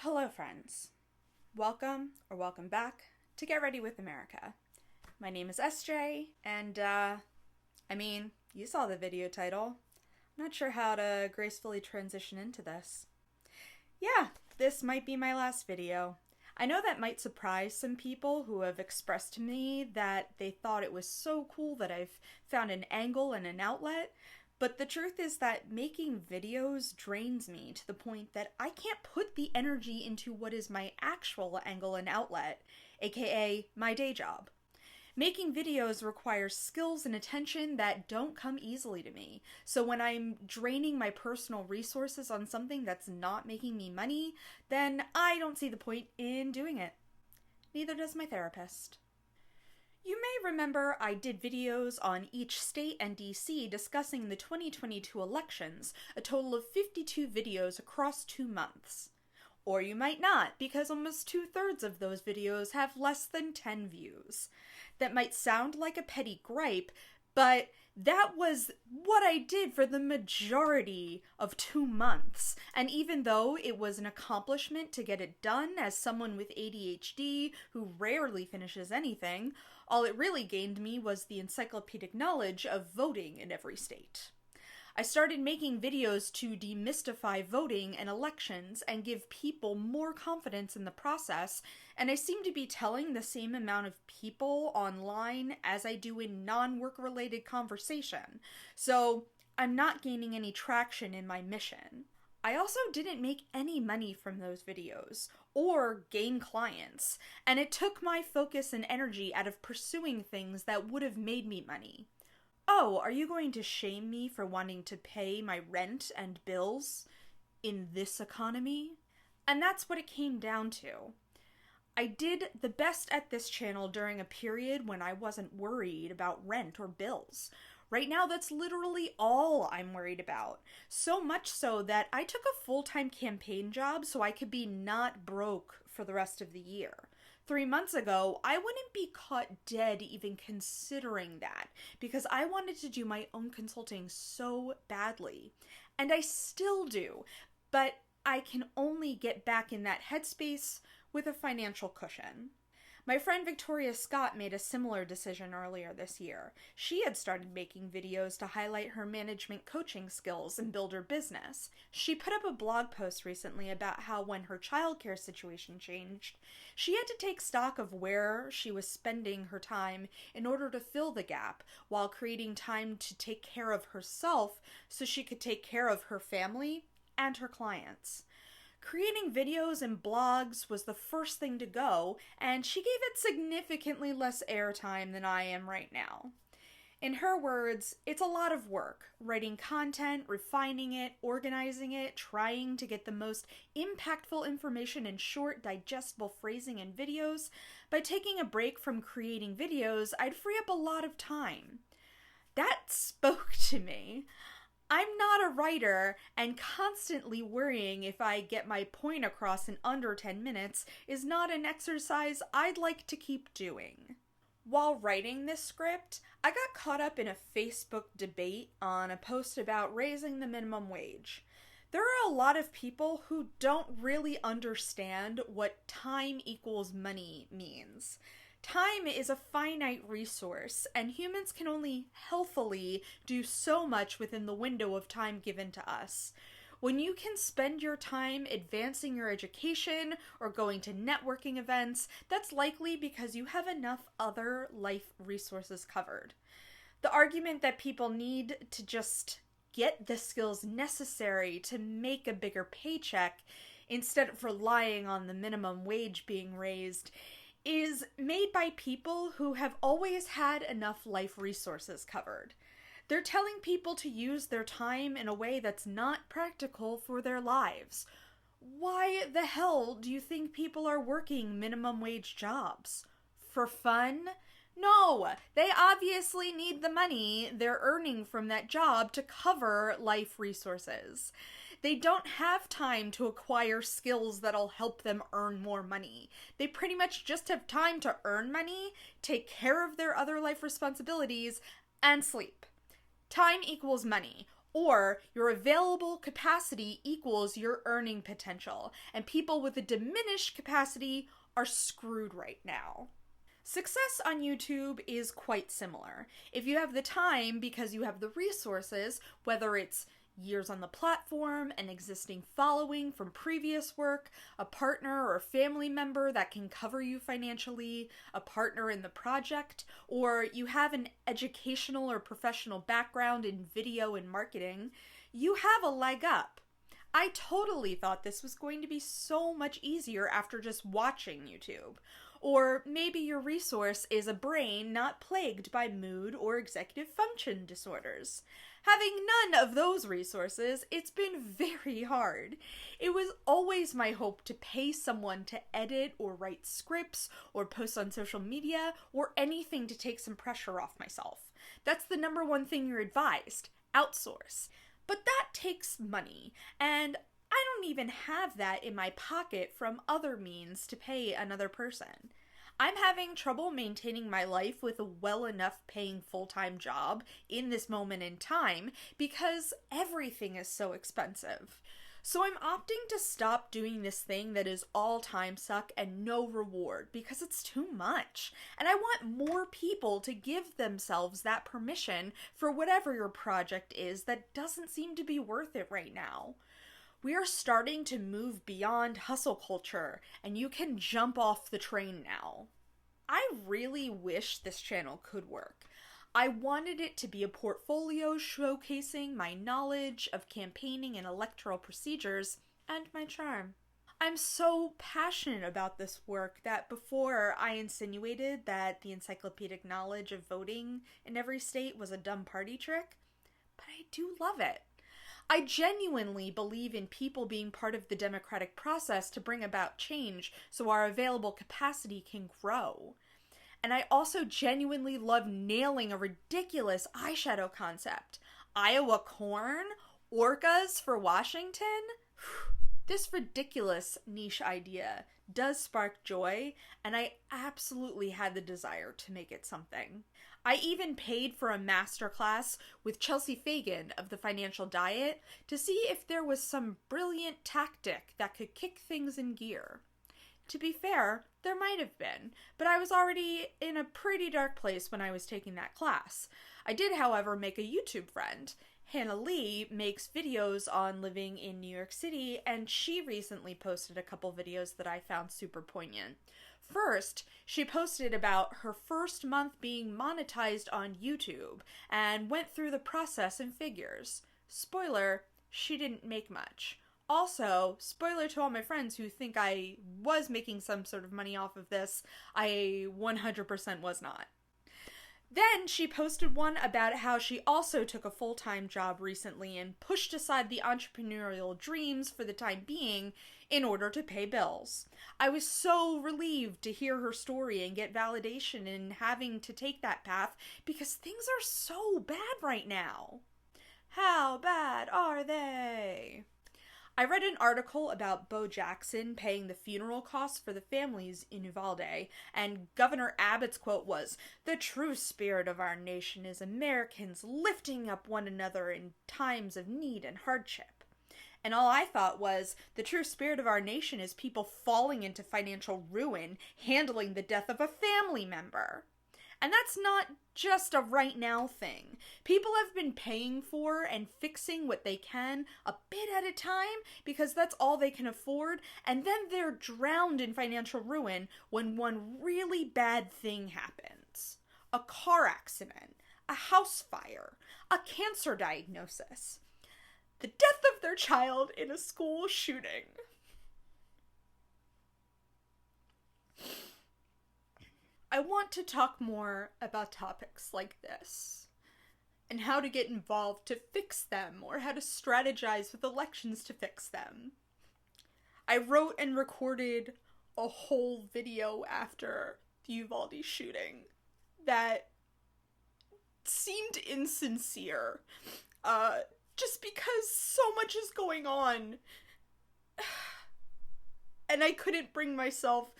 Hello, friends. Welcome back to Get Ready with America. My name is SJ, and, you saw the video title. I'm not sure how to gracefully transition into this. Yeah, this might be my last video. I know that might surprise some people who have expressed to me that they thought it was so cool that I've found an angle and an outlet, but the truth is that making videos drains me to the point that I can't put the energy into what is my actual angle and outlet, aka my day job. Making videos requires skills and attention that don't come easily to me. So when I'm draining my personal resources on something that's not making me money, then I don't see the point in doing it. Neither does my therapist. You may remember I did videos on each state and DC discussing the 2022 elections, a total of 52 videos across 2 months. Or you might not, because almost 2/3 of those videos have less than 10 views. That might sound like a petty gripe, but that was what I did for the majority of 2 months. And even though it was an accomplishment to get it done as someone with ADHD who rarely finishes anything, all it really gained me was the encyclopedic knowledge of voting in every state. I started making videos to demystify voting and elections and give people more confidence in the process, and I seem to be telling the same amount of people online as I do in non-work related conversation, so I'm not gaining any traction in my mission. I also didn't make any money from those videos, or gain clients, and it took my focus and energy out of pursuing things that would have made me money. Oh, are you going to shame me for wanting to pay my rent and bills in this economy? And that's what it came down to. I did the best at this channel during a period when I wasn't worried about rent or bills. Right now, that's literally all I'm worried about. So much so that I took a full-time campaign job so I could be not broke for the rest of the year. 3 months ago, I wouldn't be caught dead even considering that, because I wanted to do my own consulting so badly. And I still do, but I can only get back in that headspace with a financial cushion. My friend Victoria Scott made a similar decision earlier this year. She had started making videos to highlight her management coaching skills and build her business. She put up a blog post recently about how when her childcare situation changed, she had to take stock of where she was spending her time in order to fill the gap, while creating time to take care of herself so she could take care of her family and her clients. Creating videos and blogs was the first thing to go, and she gave it significantly less airtime than I am right now. In her words, it's a lot of work, writing content, refining it, organizing it, trying to get the most impactful information in short, digestible phrasing and videos. By taking a break from creating videos, I'd free up a lot of time. That spoke to me. I'm not a writer, and constantly worrying if I get my point across in under 10 minutes is not an exercise I'd like to keep doing. While writing this script, I got caught up in a Facebook debate on a post about raising the minimum wage. There are a lot of people who don't really understand what time equals money means. Time is a finite resource, and humans can only healthily do so much within the window of time given to us. When you can spend your time advancing your education or going to networking events, that's likely because you have enough other life resources covered. The argument that people need to just get the skills necessary to make a bigger paycheck instead of relying on the minimum wage being raised is made by people who have always had enough life resources covered. They're telling people to use their time in a way that's not practical for their lives. Why the hell do you think people are working minimum wage jobs? For fun? No, they obviously need the money they're earning from that job to cover life resources. They don't have time to acquire skills that'll help them earn more money. They pretty much just have time to earn money, take care of their other life responsibilities, and sleep. Time equals money. Or your available capacity equals your earning potential, and people with a diminished capacity are screwed right now. Success on YouTube is quite similar. If you have the time because you have the resources, whether it's years on the platform, an existing following from previous work, a partner or family member that can cover you financially, a partner in the project, or you have an educational or professional background in video and marketing, you have a leg up. I totally thought this was going to be so much easier after just watching YouTube. Or maybe your resource is a brain not plagued by mood or executive function disorders. Having none of those resources, it's been very hard. It was always my hope to pay someone to edit or write scripts or post on social media or anything to take some pressure off myself. That's the number one thing you're advised. Outsource. But that takes money, and I don't even have that in my pocket from other means to pay another person. I'm having trouble maintaining my life with a well enough paying full-time job in this moment in time because everything is so expensive. So I'm opting to stop doing this thing that is all time suck and no reward because it's too much. And I want more people to give themselves that permission for whatever your project is that doesn't seem to be worth it right now. We are starting to move beyond hustle culture, and you can jump off the train now. I really wish this channel could work. I wanted it to be a portfolio showcasing my knowledge of campaigning and electoral procedures and my charm. I'm so passionate about this work that before I insinuated that the encyclopedic knowledge of voting in every state was a dumb party trick, but I do love it. I genuinely believe in people being part of the democratic process to bring about change so our available capacity can grow. And I also genuinely love nailing a ridiculous eyeshadow concept. Iowa corn? Orcas for Washington? This ridiculous niche idea does spark joy, and I absolutely had the desire to make it something. I even paid for a masterclass with Chelsea Fagan of The Financial Diet to see if there was some brilliant tactic that could kick things in gear. To be fair, there might have been, but I was already in a pretty dark place when I was taking that class. I did, however, make a YouTube friend. Hannah Lee makes videos on living in New York City, and she recently posted a couple videos that I found super poignant. First, she posted about her first month being monetized on YouTube and went through the process and figures. Spoiler, she didn't make much. Also, spoiler to all my friends who think I was making some sort of money off of this, I 100% was not. Then she posted one about how she also took a full-time job recently and pushed aside the entrepreneurial dreams for the time being in order to pay bills. I was so relieved to hear her story and get validation in having to take that path because things are so bad right now. How bad are they? I read an article about Bo Jackson paying the funeral costs for the families in Uvalde, and Governor Abbott's quote was, "The true spirit of our nation is Americans lifting up one another in times of need and hardship." And all I thought was, the true spirit of our nation is people falling into financial ruin, handling the death of a family member. And that's not just a right now thing. People have been paying for and fixing what they can a bit at a time because that's all they can afford, and then they're drowned in financial ruin when one really bad thing happens. A car accident, a house fire, a cancer diagnosis, the death of their child in a school shooting. I want to talk more about topics like this, and how to get involved to fix them, or how to strategize with elections to fix them. I wrote and recorded a whole video after the Uvalde shooting that seemed insincere, just because so much is going on, and I couldn't bring myself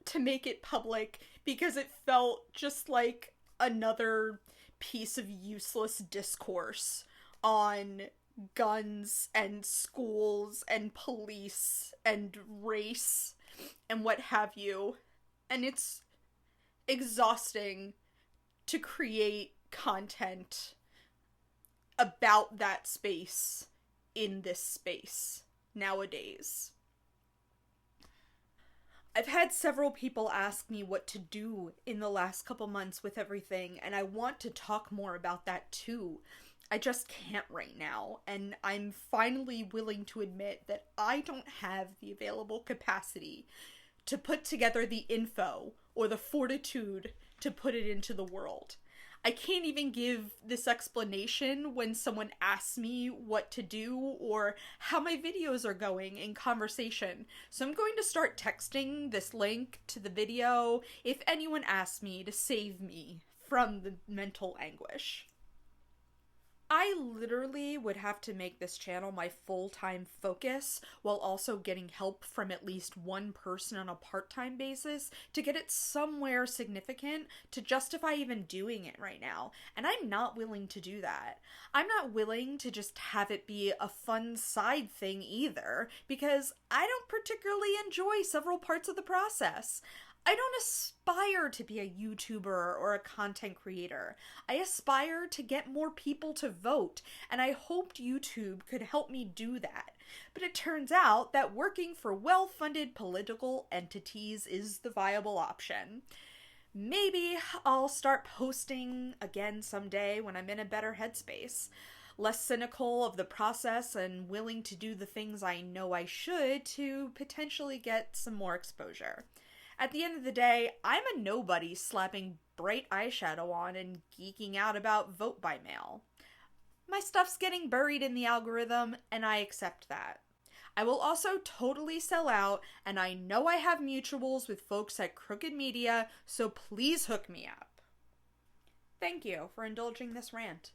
to make it public because it felt just like another piece of useless discourse on guns and schools and police and race and what have you. And it's exhausting to create content about that space in this space nowadays. I've had several people ask me what to do in the last couple months with everything, and I want to talk more about that too. I just can't right now, and I'm finally willing to admit that I don't have the available capacity to put together the info or the fortitude to put it into the world. I can't even give this explanation when someone asks me what to do or how my videos are going in conversation. So I'm going to start texting this link to the video if anyone asks me to save me from the mental anguish. I literally would have to make this channel my full-time focus while also getting help from at least one person on a part-time basis to get it somewhere significant to justify even doing it right now. And I'm not willing to do that. I'm not willing to just have it be a fun side thing either, because I don't particularly enjoy several parts of the process. I don't aspire to be a YouTuber or a content creator. I aspire to get more people to vote, and I hoped YouTube could help me do that. But it turns out that working for well-funded political entities is the viable option. Maybe I'll start posting again someday when I'm in a better headspace, less cynical of the process and willing to do the things I know I should to potentially get some more exposure. At the end of the day, I'm a nobody slapping bright eyeshadow on and geeking out about vote by mail. My stuff's getting buried in the algorithm, and I accept that. I will also totally sell out, and I know I have mutuals with folks at Crooked Media, so please hook me up. Thank you for indulging this rant.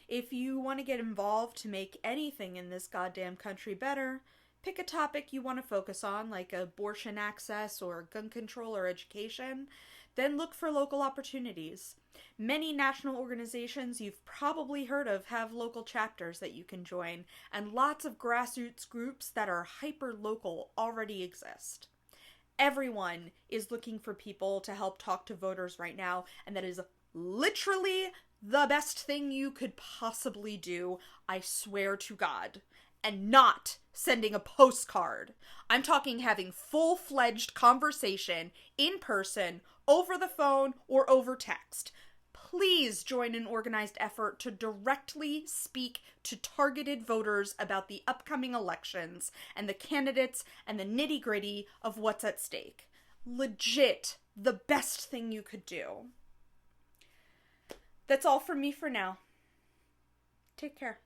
If you want to get involved to make anything in this goddamn country better, pick a topic you want to focus on, like abortion access or gun control or education, then look for local opportunities. Many national organizations you've probably heard of have local chapters that you can join, and lots of grassroots groups that are hyper-local already exist. Everyone is looking for people to help talk to voters right now, and that is literally the best thing you could possibly do, I swear to God. And not sending a postcard. I'm talking having full-fledged conversation in person, over the phone, or over text. Please join an organized effort to directly speak to targeted voters about the upcoming elections and the candidates and the nitty-gritty of what's at stake. Legit, the best thing you could do. That's all from me for now. Take care.